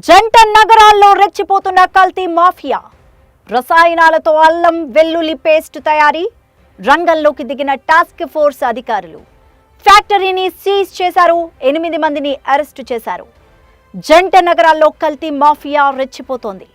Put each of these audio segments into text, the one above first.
జంట నగరాల్లో రెచ్చిపోతున్న కల్తీ మాఫియా. రసాయనాలతో అల్లం వెల్లుల్లి పేస్ట్ తయారీ. రంగంలోకి దిగిన టాస్క్ ఫోర్స్ అధికారులు ఫ్యాక్టరీని సీజ్ చేశారు. 8 మందిని అరెస్టు చేశారు. జంట నగరాల్లో కల్తీ మాఫియా రెచ్చిపోతోంది.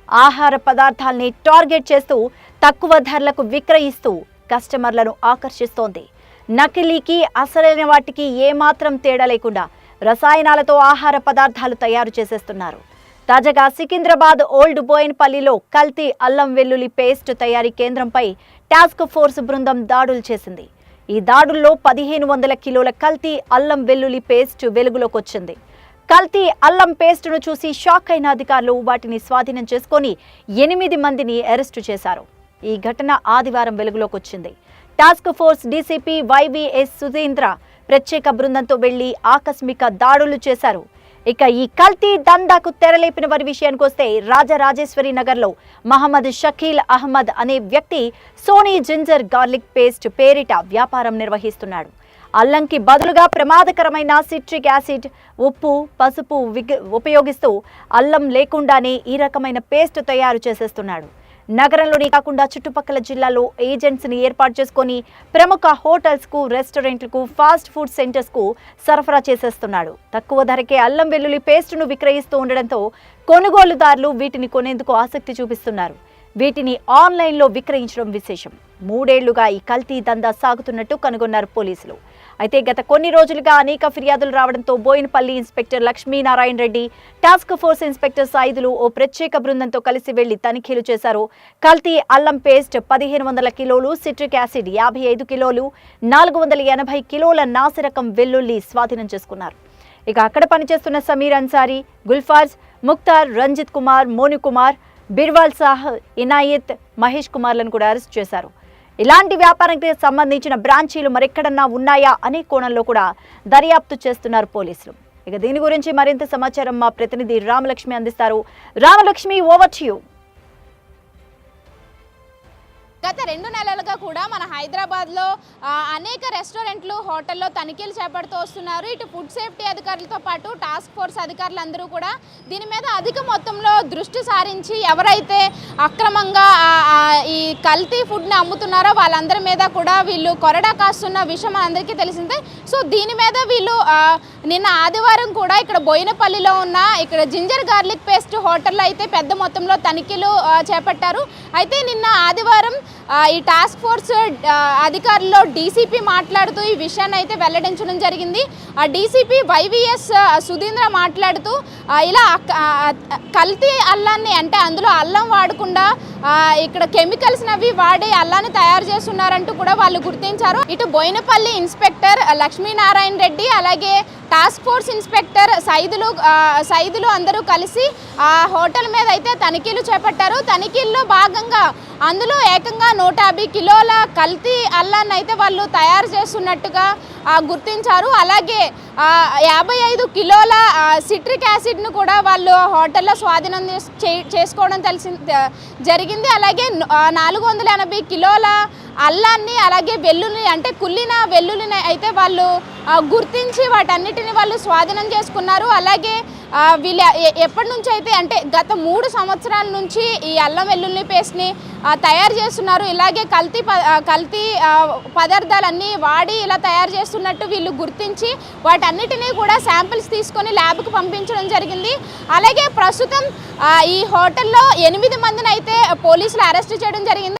ఆహార పదార్థాల్ని టార్గెట్ చేస్తూ తక్కువ ధరలకు విక్రయిస్తూ కస్టమర్లను ఆకర్షిస్తోంది. నకిలీకి అసలైన వాటికి ఏమాత్రం తేడా లేకుండా రసాయనాలతో ఆహార పదార్థాలు తయారు చేసేస్తున్నారు. తాజాగా సికింద్రాబాద్ ఓల్డ్ బోయిన్పల్లిలో కల్తీ అల్లం వెల్లుల్లి పేస్ట్ తయారీ కేంద్రంపై టాస్క్ ఫోర్స్ బృందం దాడులు చేసింది. ఈ దాడుల్లో 1500 కిలోల కల్తీ అల్లం వెల్లుల్లి పేస్ట్ వెలుగులోకి వచ్చింది. కల్తీ అల్లం పేస్టును చూసి షాక్ అయిన అధికారులు వాటిని స్వాధీనం చేసుకొని 8 మందిని అరెస్టు చేశారు. ఈ ఘటన ఆదివారం వెలుగులోకి వచ్చింది. Task force DCP YVS Sudhindra ప్రత్యేక బృందంతో వెళ్లి ఆకస్మిక దాడులు చేశారు. ఇక ఈ కల్తీ దందాకు తెరలేపిన వారి విషయానికి వస్తే రాజరాజేశ్వరి నగర్లో మహమ్మద్ షకీల్ అహ్మద్ అనే వ్యక్తి సోనీ జింజర్ గార్లిక్ పేస్ట్ పేరిట వ్యాపారం నిర్వహిస్తున్నాడు. అల్లంకి బదులుగా ప్రమాదకరమైన సిట్రిక్ యాసిడ్, ఉప్పు, పసుపు ఉపయోగిస్తూ అల్లం లేకుండానే ఈ రకమైన పేస్ట్ తయారు చేసేస్తున్నాడు. నగరంలోనే కాకుండా చుట్టుపక్కల జిల్లాలో ఏజెంట్స్ని ఏర్పాటు చేసుకొని ప్రముఖ హోటల్స్కు, రెస్టారెంట్లకు, ఫాస్ట్ ఫుడ్ సెంటర్స్కు సరఫరా చేసేస్తున్నాడు. తక్కువ ధరకే అల్లం వెల్లుల్లి పేస్టును విక్రయిస్తూ ఉండడంతో కొనుగోలుదారులు వీటిని కొనేందుకు ఆసక్తి చూపిస్తున్నారు. వీటిని ఆన్లైన్లో విక్రయించడం విశేషం. 3 ఏళ్లుగా ఈ కల్తీ దందా సాగుతున్నట్టు కనుగొన్నారు పోలీసులు. అయితే గత కొన్ని రోజులుగా అనేక ఫిర్యాదులు రావడంతో Boinapalli inspector Lakshminarayana Reddy, task force inspector Saidulu ఓ ప్రత్యేక బృందంతో కలిసి వెళ్లి తనిఖీలు చేశారు. కల్తీ అల్లం పేస్ట్ 1500 కిలోలు, సిట్రిక్ యాసిడ్ 55 కిలోలు, 480 కిలోల నాసిరకం వెల్లుల్లి స్వాధీనం చేసుకున్నారు. ఇక అక్కడ పనిచేస్తున్న సమీర్ అన్సారీ, గుల్ఫాజ్, ముక్తార్, రంజిత్ కుమార్, మోను కుమార్, బిర్వాల్ సాహ్, ఇనాయత్, మహేష్ కుమార్లను కూడా అరెస్ట్ చేశారు. ఇలాంటి వ్యాపారానికి సంబంధించిన బ్రాంచీలు మరెక్కడన్నా ఉన్నాయా అనే కోణంలో కూడా దర్యాప్తు చేస్తున్నారు పోలీసులు. ఇక దీని గురించి మరింత సమాచారం మా ప్రతినిధి రామలక్ష్మి అందిస్తారు. Ramalakshmi, over to you. గత 2 నెలలుగా కూడా మన హైదరాబాద్లో అనేక రెస్టారెంట్లు, హోటల్లో తనిఖీలు చేపడుతూ వస్తున్నారు. ఇటు ఫుడ్ సేఫ్టీ అధికారులతో పాటు టాస్క్ ఫోర్స్ అధికారులందరూ కూడా దీని మీద అధిక మొత్తంలో దృష్టి సారించి ఎవరైతే అక్రమంగా ఈ కల్తీ ఫుడ్ని అమ్ముతున్నారో వాళ్ళందరి మీద కూడా వీళ్ళు కొరడా కాస్తున్న విషయం మనందరికీ తెలిసిందే. సో దీని మీద వీళ్ళు నిన్న ఆదివారం కూడా ఇక్కడ బోయినపల్లిలో ఉన్న ఇక్కడ జింజర్ గార్లిక్ పేస్ట్ హోటల్లో అయితే పెద్ద మొత్తంలో తనిఖీలు చేపట్టారు. అయితే నిన్న ఆదివారం ఈ టాస్క్ ఫోర్స్ అధికారుల్లో డీసీపీ మాట్లాడుతూ ఈ విషయాన్ని అయితే వెల్లడించడం జరిగింది. ఆ డీసీపీ వైవీఎస్ సుధీంద్ర మాట్లాడుతూ ఇలా కల్తీ అల్లాన్ని, అంటే అందులో అల్లం వాడకుండా ఇక్కడ కెమికల్స్ నవి వాడి అల్లాన్ని తయారు చేస్తున్నారంటూ కూడా వాళ్ళు గుర్తించారు. ఇటు బోయినపల్లి ఇన్స్పెక్టర్ లక్ష్మీనారాయణ రెడ్డి, అలాగే టాస్క్ ఫోర్స్ ఇన్స్పెక్టర్ సైదులు అందరూ కలిసి ఆ హోటల్ మీద అయితే తనిఖీలు చేపట్టారు. తనిఖీల్లో భాగంగా అందులో ఏకంగా 150 కిలోల కల్తీ అల్లాన్ని అయితే వాళ్ళు తయారు చేస్తున్నట్టుగా గుర్తించారు. అలాగే 55 కిలోల సిట్రిక్ యాసిడ్ను కూడా వాళ్ళు హోటల్లో స్వాధీనం చేసుకోవడం జరిగింది. అలాగే 480 కిలోల అల్లాన్ని, అలాగే వెల్లుల్లి, అంటే కుళ్ళిన వెల్లుల్లిని అయితే వాళ్ళు గుర్తించి వాటన్నిటిని వాళ్ళు స్వాధీనం చేసుకున్నారు. అలాగే వీళ్ళు ఎప్పటి నుంచి అయితే, అంటే గత 3 సంవత్సరాల నుంచి ఈ అల్లం వెల్లుల్లి పేస్ట్ని తయారు చేస్తున్నారు. ఇలాగే కల్తీ పదార్థాలన్నీ వాడి ఇలా తయారు చేస్తున్నట్టు వీళ్ళు గుర్తించి వాటన్నిటినీ కూడా శాంపిల్స్ తీసుకొని ల్యాబ్కి పంపించడం జరిగింది. అలాగే ప్రస్తుతం ఈ హోటల్లో 8 మందిని అయితే పోలీసులు అరెస్ట్ చేయడం జరిగింది.